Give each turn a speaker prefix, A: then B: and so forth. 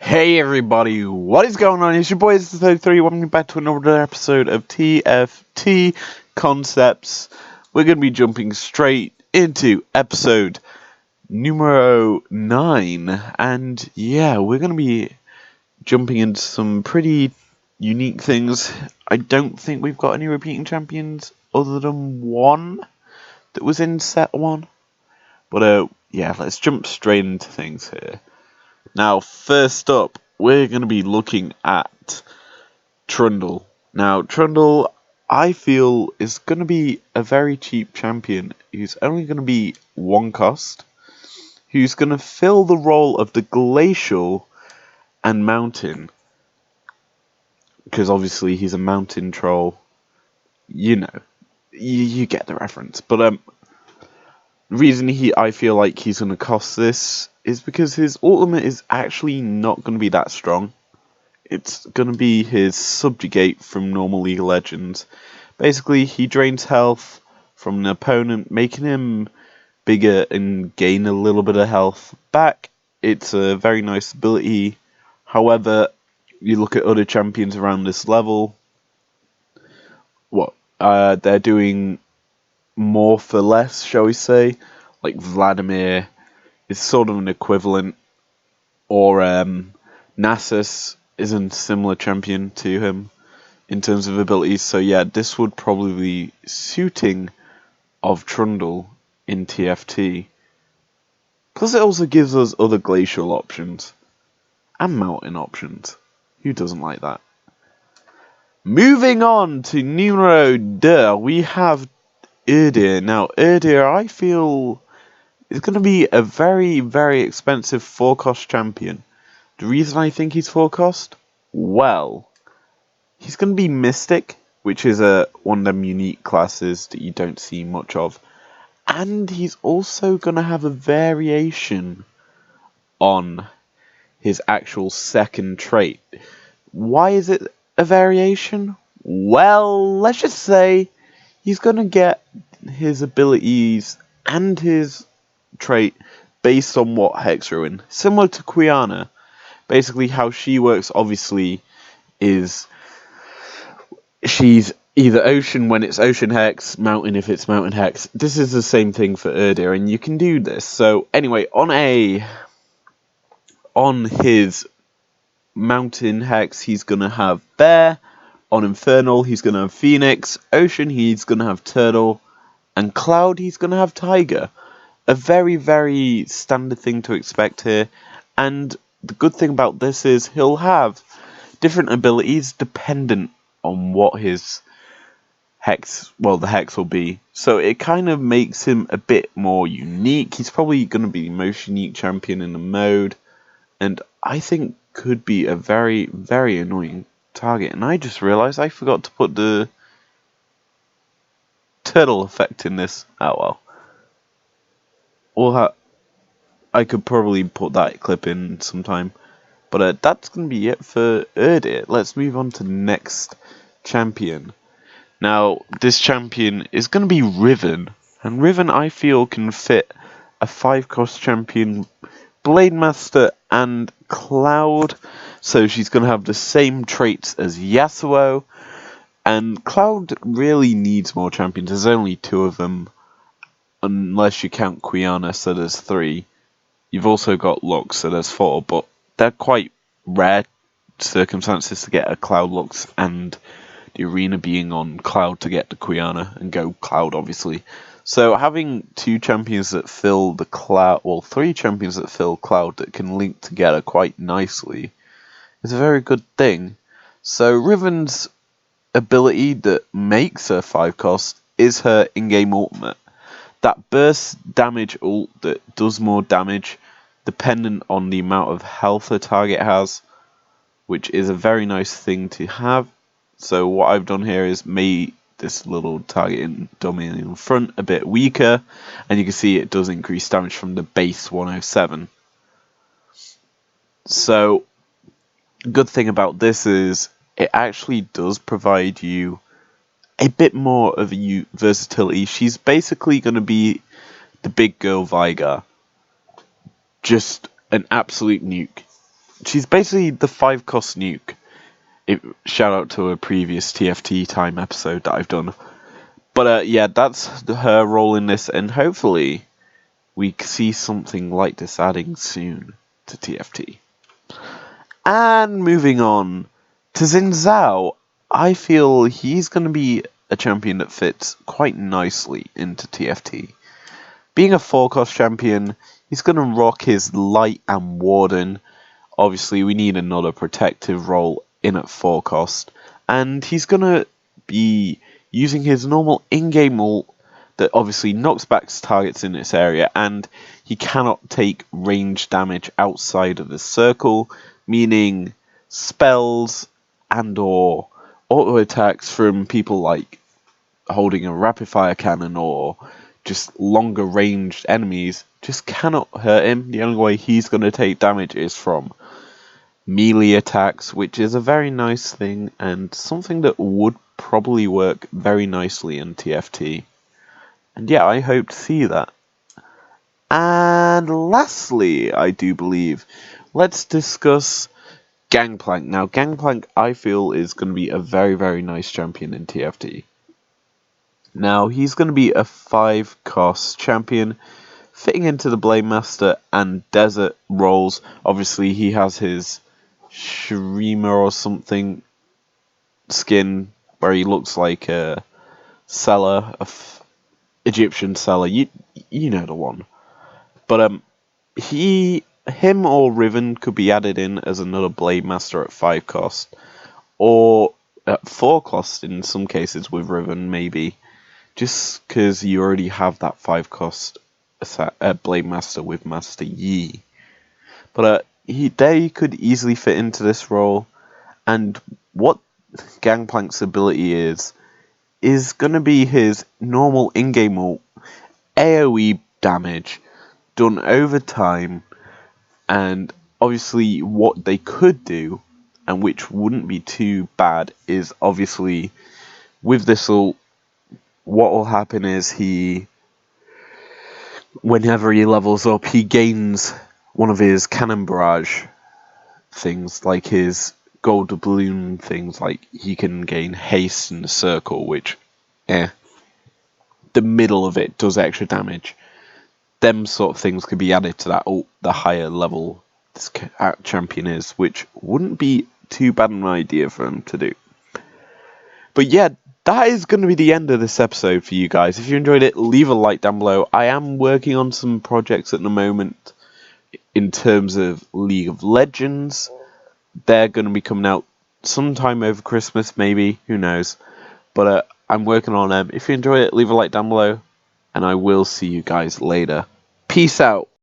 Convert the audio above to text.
A: Hey everybody, what is going on? It's your boy Iz33, welcome back to another episode of TFT Concepts. We're going to be jumping straight into episode numero 9, and yeah, we're going to be jumping into some pretty unique things. I don't think we've got any repeating champions other than one that was in set 1, but yeah, let's jump straight into things here. Now, first up, we're going to be looking at Trundle. Now, Trundle, I feel, is going to be a very cheap champion who's only going to be 1 cost, who's going to fill the role of the Glacial and Mountain, because obviously he's a mountain troll. You know, you get the reference. But the reason I feel like he's going to cost this is because his ultimate is actually not going to be that strong. It's going to be his Subjugate from normal League of Legends. Basically, he drains health from an opponent, making him bigger and gain a little bit of health back. It's a very nice ability. However, you look at other champions around this level, they're doing more for less, shall we say. Like Vladimir is sort of an equivalent, or Nasus is a similar champion to him in terms of abilities. So yeah, this would probably be suiting of Trundle in TFT. Plus it also gives us other glacial options and mountain options. Who doesn't like that? Moving on to numero 2, we have Erdir. Now Erdir, I feel, is going to be a very, very expensive 4-cost champion. The reason I think he's 4-cost? Well, he's going to be Mystic, which is one of them unique classes that you don't see much of. And he's also going to have a variation on his actual second trait. Why is it a variation? Well, let's just say he's going to get his abilities and his trait based on what hex you're in. Similar to Quiana. Basically, how she works, obviously, is she's either ocean when it's ocean hex, mountain if it's mountain hex. This is the same thing for Erdir, and you can do this. So, anyway, on his mountain hex, he's going to have Bear. On Infernal, he's going to have Phoenix. Ocean, he's going to have Turtle. And Cloud, he's going to have Tiger. A very, very standard thing to expect here. And the good thing about this is he'll have different abilities dependent on what his hex, the hex will be. So it kind of makes him a bit more unique. He's probably going to be the most unique champion in the mode. And I think could be a very, very annoying target. And I just realized I forgot to put the turtle effect in this. Oh well. I could probably put that clip in sometime. But that's going to be it for Erdir. Let's move on to the next champion. Now, this champion is going to be Riven. And Riven, I feel, can fit a 5-cost champion, Blade Master, and Cloud. So she's going to have the same traits as Yasuo. And Cloud really needs more champions. There's only 2 of them. Unless you count Quiana, so there's 3. You've also got Lux, so there's 4, but they're quite rare circumstances to get a Cloud Lux and the arena being on Cloud to get the Quiana and go Cloud, obviously. So having 2 champions that fill the Cloud, 3 champions that fill Cloud that can link together quite nicely is a very good thing. So Riven's ability that makes her 5-cost is her in-game ultimate. That burst damage ult that does more damage dependent on the amount of health a target has, which is a very nice thing to have. So what I've done here is made this little target dummy in front a bit weaker, and you can see it does increase damage from the base 107. So good thing about this is it actually does provide you a bit more of a versatility. She's basically going to be the big girl Veigar. Just an absolute nuke. she's basically the 5-cost nuke. Shout out to a previous TFT time episode that I've done. But yeah, that's her role in this, and hopefully we see something like this adding soon to TFT. And moving on to Xin Zhao, I feel he's going to be a champion that fits quite nicely into TFT. Being a 4-cost champion, he's going to rock his Light and Warden. Obviously, we need another protective role in at 4-cost. And he's going to be using his normal in-game ult that obviously knocks back targets in this area. And he cannot take range damage outside of the circle, meaning spells and or auto attacks from people like holding a rapid fire cannon or just longer ranged enemies just cannot hurt him. The only way he's going to take damage is from melee attacks, which is a very nice thing and something that would probably work very nicely in TFT. And yeah, I hope to see that. And lastly, I do believe, let's discuss Gangplank. Now, Gangplank, I feel, is going to be a very, very nice champion in TFT. Now, he's going to be a 5-cost champion, fitting into the Blade Master and Desert roles. Obviously, he has his Shrima or something skin, where he looks like a seller, Egyptian seller. You know the one. But him or Riven could be added in as another Blade Master at 5-cost, or at 4-cost in some cases with Riven, maybe. Just because you already have that 5-cost Blade Master with Master Yi. But they could easily fit into this role. And what Gangplank's ability is going to be his normal in-game ult, AoE damage, done over time. And obviously what they could do, and which wouldn't be too bad, is obviously with this ult, what will happen is whenever he levels up, he gains one of his cannon barrage things, like his gold balloon things, like he can gain haste in the circle, which, the middle of it does extra damage. Them sort of things could be added to that ult, the higher level this champion is, which wouldn't be too bad an idea for him to do. But yeah, that is going to be the end of this episode for you guys. If you enjoyed it, leave a like down below. I am working on some projects at the moment in terms of League of Legends. They're going to be coming out sometime over Christmas, maybe. Who knows? But I'm working on them. If you enjoyed it, leave a like down below. And I will see you guys later. Peace out.